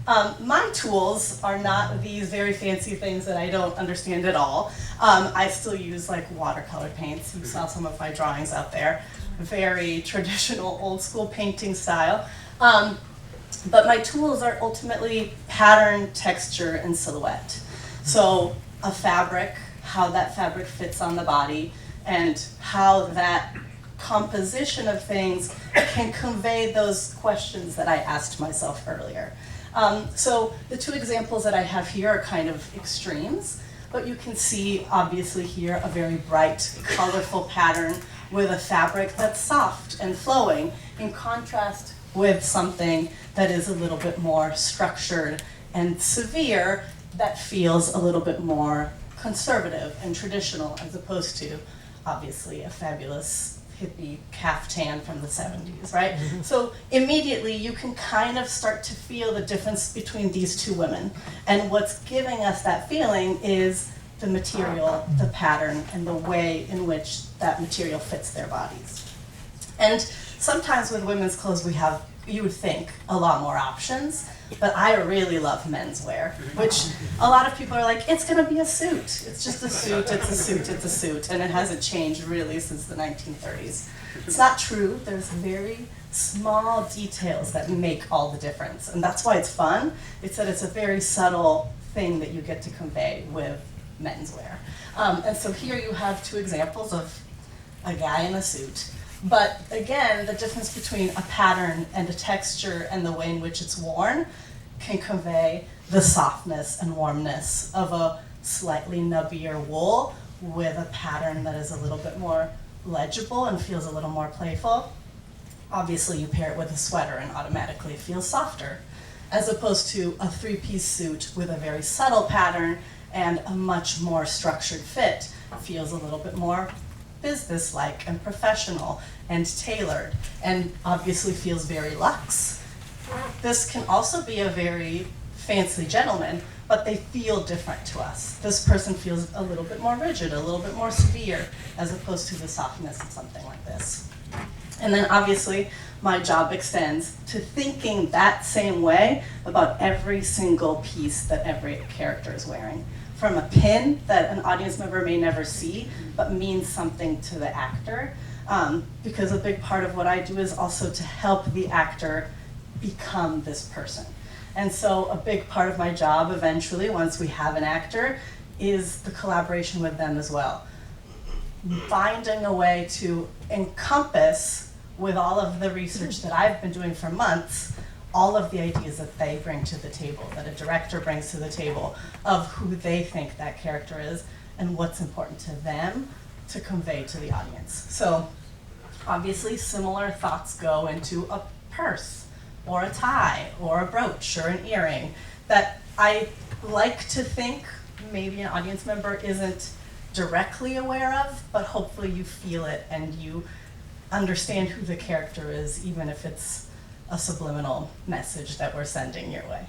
My tools are not these very fancy things that I don't understand at all. I still use like watercolor paints. You saw some of my drawings out there. Very traditional, old school painting style. But my tools are ultimately pattern, texture, and silhouette. So a fabric, how that fabric fits on the body, and how that composition of things can convey those questions that I asked myself earlier. So the two examples that I have here are kind of extremes, but you can see obviously here a very bright, colorful pattern with a fabric that's soft and flowing in contrast with something that is a little bit more structured and severe that feels a little bit more conservative and traditional as opposed to obviously a fabulous hippie caftan from the 70s, right? Mm-hmm. So immediately you can kind of start to feel the difference between these two women. And what's giving us that feeling is the material, the pattern, and the way in which that material fits their bodies. And sometimes with women's clothes we have, you would think, a lot more options, but I really love menswear, which a lot of people are like, it's gonna be a suit. It's just a suit, it's a suit, it's a suit, and it hasn't changed really since the 1930s. It's not true. There's very small details that make all the difference, and that's why it's fun. It's that it's a very subtle thing that you get to convey with menswear. And so here you have two examples of a guy in a suit. But again, the difference between a pattern and a texture and the way in which it's worn can convey the softness and warmness of a slightly nubbier wool with a pattern that is a little bit more legible and feels a little more playful. Obviously, you pair it with a sweater and automatically it feels softer, as opposed to a three-piece suit with a very subtle pattern and a much more structured fit. It feels a little bit more business-like and professional and tailored, and obviously feels very luxe. This can also be a very fancy gentleman, but they feel different to us. This person feels a little bit more rigid, a little bit more severe, as opposed to the softness of something like this. And then obviously, my job extends to thinking that same way about every single piece that every character is wearing. From a pin that an audience member may never see, but means something to the actor. Because a big part of what I do is also to help the actor become this person. And so a big part of my job eventually, once we have an actor, is the collaboration with them as well. Finding a way to encompass, with all of the research that I've been doing for months, all of the ideas that they bring to the table, that a director brings to the table, of who they think that character is and what's important to them to convey to the audience. So obviously similar thoughts go into a purse or a tie or a brooch or an earring that I like to think maybe an audience member isn't directly aware of, but hopefully you feel it and you understand who the character is, even if it's a subliminal message that we're sending your way.